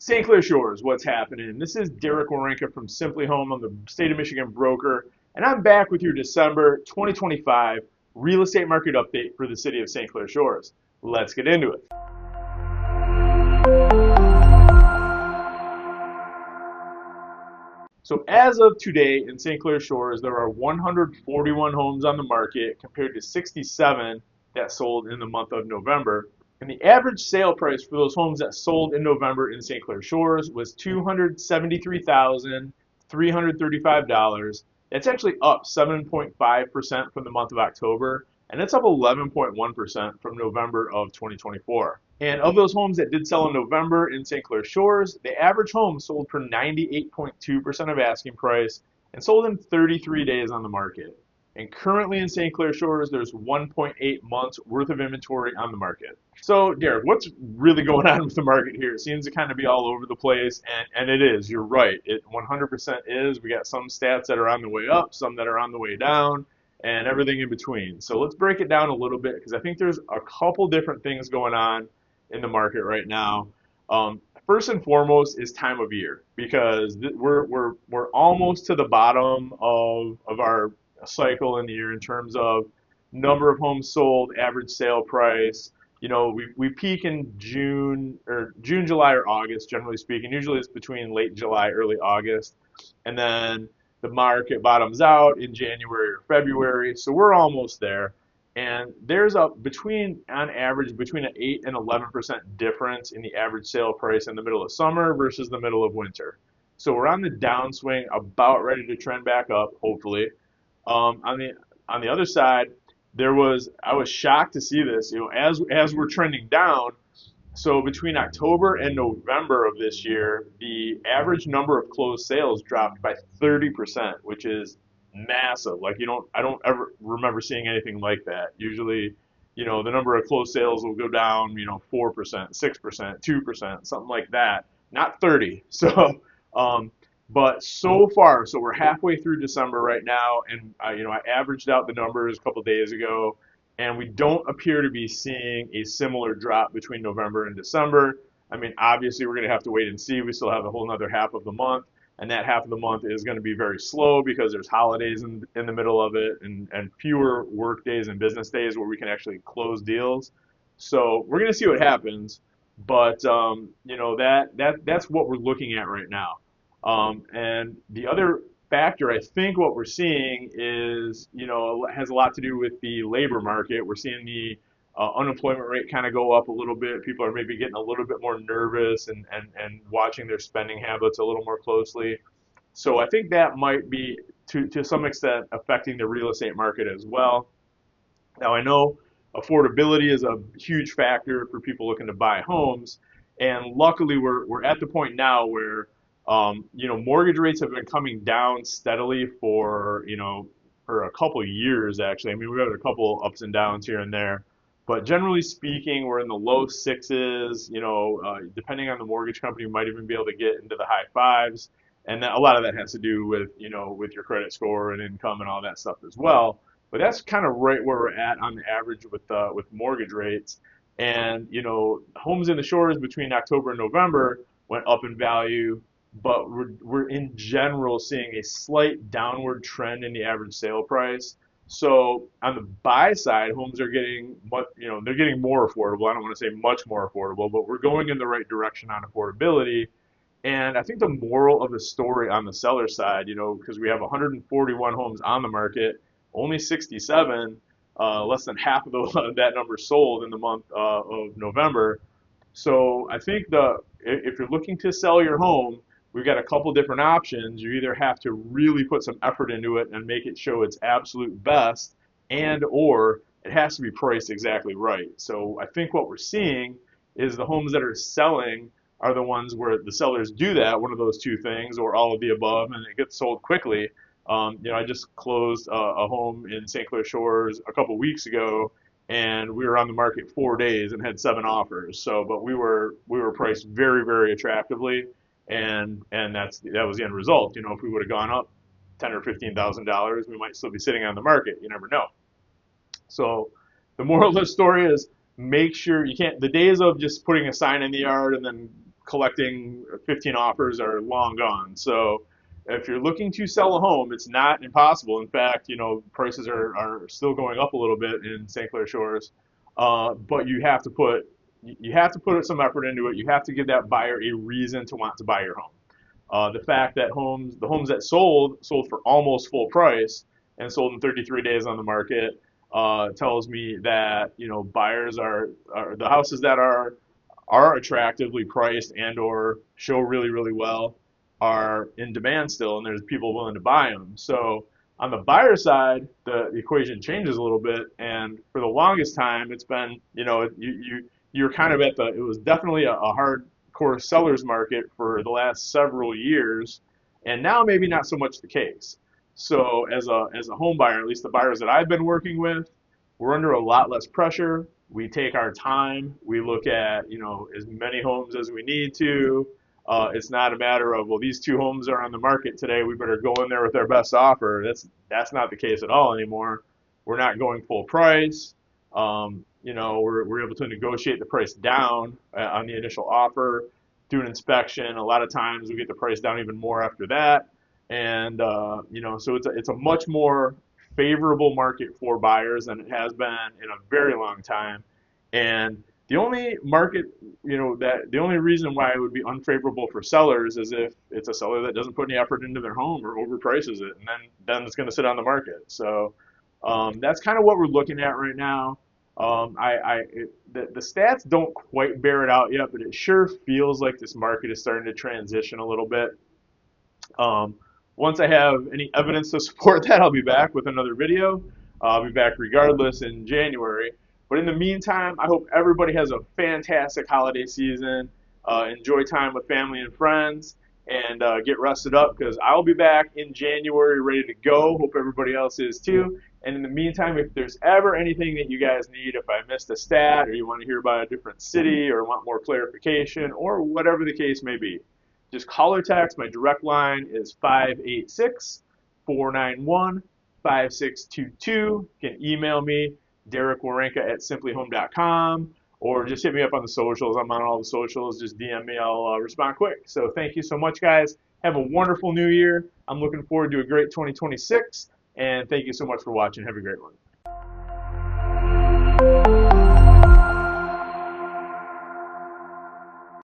St. Clair Shores, what's happening? This is Werenka from Simply Home. I'm the state of Michigan broker, and I'm back with your December 2025 real estate market update for the city of St. Clair Shores. Let's get into it. So as of today in St. Clair Shores, there are 141 homes on the market compared to 67 that sold in the month of November. And the average sale price for those homes that sold in November in St. Clair Shores was $273,335. That's actually up 7.5% from the month of October, and it's up 11.1% from November of 2024. And of those homes that did sell in November in St. Clair Shores, the average home sold for 98.2% of asking price and sold in 33 days on the market. And currently in St. Clair Shores, there's 1.8 months worth of inventory on the market. So, Derek, what's really going on with the market here? It seems to kind of be all over the place, and it is. You're right. It 100% is. We got some stats that are on the way up, some that are on the way down, and everything in between. So let's break it down a little bit because I think there's a couple different things going on in the market right now. First and foremost is time of year because we're almost to the bottom of our cycle in the year in terms of number of homes sold, average sale price. You know, we peak in June, July, or August, generally speaking. Usually it's between late July, early August. And then the market bottoms out in January or February. So we're almost there. And there's on average, between an 8 and 11% difference in the average sale price in the middle of summer versus the middle of winter. So we're on the downswing, about ready to trend back up, hopefully. On the other side, I was shocked to see this. You know, as we're trending down, so between October and November of this year, the average number of closed sales dropped by 30%, which is massive. Like I don't ever remember seeing anything like that. Usually, you know, the number of closed sales will go down, 4%, 6%, 2%, something like that. Not 30. So, but so far, so we're halfway through December right now, and I averaged out the numbers a couple days ago, and we don't appear to be seeing a similar drop between November and December. I mean, obviously, we're going to have to wait and see. We still have a whole other half of the month, and that half of the month is going to be very slow because there's holidays in the middle of it, and fewer work days and business days where we can actually close deals. So we're going to see what happens, but that's what we're looking at right now. And the other factor, I think what we're seeing is, has a lot to do with the labor market. We're seeing the unemployment rate kind of go up a little bit. People are maybe getting a little bit more nervous and watching their spending habits a little more closely. So I think that might be, to some extent, affecting the real estate market as well. Now, I know affordability is a huge factor for people looking to buy homes. And luckily, we're at the point now where mortgage rates have been coming down steadily for a couple of years, actually. I mean, we've had a couple ups and downs here and there, but generally speaking, we're in the low sixes. Depending on the mortgage company, you might even be able to get into the high fives, and a lot of that has to do with with your credit score and income and all that stuff as well. But that's kind of right where we're at on the average with mortgage rates. And homes in the shores between October and November went up in value, but we're in general seeing a slight downward trend in the average sale price. So on the buy side, homes are getting they're getting more affordable. I don't want to say much more affordable, but we're going in the right direction on affordability. And I think the moral of the story on the seller side, because we have 141 homes on the market, only 67, less than half of that number sold in the month of November. So I think if you're looking to sell your home, we've got a couple different options. You either have to really put some effort into it and make it show its absolute best, or it has to be priced exactly right. So I think what we're seeing is the homes that are selling are the ones where the sellers do that, one of those two things, or all of the above, and it gets sold quickly. I just closed a home in St. Clair Shores a couple weeks ago, and we were on the market 4 days and had 7 offers. So, but we were priced very, very attractively. And that was the end result. If we would have gone up $10,000 or $15,000, we might still be sitting on the market. You never know. So the moral of the story is make sure the days of just putting a sign in the yard and then collecting 15 offers are long gone. So if you're looking to sell a home, it's not impossible. In fact, prices are still going up a little bit in St. Clair Shores, but you have to put some effort into it. You have to give that buyer a reason to want to buy your home. The fact that the homes that sold for almost full price and sold in 33 days on the market tells me that buyers are the houses that are attractively priced and or show really really well are in demand still, and there's people willing to buy them. So on the buyer side, the equation changes a little bit, and for the longest time, it's been you're kind of it was definitely a hardcore seller's market for the last several years, and now maybe not so much the case. So as a home buyer, at least the buyers that I've been working with, we're under a lot less pressure. We take our time. We look at as many homes as we need to. It's not a matter of, well, these two homes are on the market today, we better go in there with our best offer. That's not the case at all anymore. We're not going full price. We're able to negotiate the price down on the initial offer, do an inspection. A lot of times we get the price down even more after that. And so it's a much more favorable market for buyers than it has been in a very long time. And the only market, the only reason why it would be unfavorable for sellers is if it's a seller that doesn't put any effort into their home or overprices it, and then it's going to sit on the market. So that's kind of what we're looking at right now. The stats don't quite bear it out yet, but it sure feels like this market is starting to transition a little bit. Once I have any evidence to support that, I'll be back with another video. I'll be back regardless in January. But in the meantime, I hope everybody has a fantastic holiday season. Enjoy time with family and friends, and get rested up because I'll be back in January ready to go. Hope everybody else is too. And in the meantime, if there's ever anything that you guys need, if I missed a stat or you want to hear about a different city or want more clarification or whatever the case may be, just call or text. My direct line is 586-491-5622. You can email me, Werenka@simplyhome.com, or just hit me up on the socials. I'm on all the socials. Just DM me. I'll respond quick. So thank you so much, guys. Have a wonderful new year. I'm looking forward to a great 2026, and thank you so much for watching. Have a great one.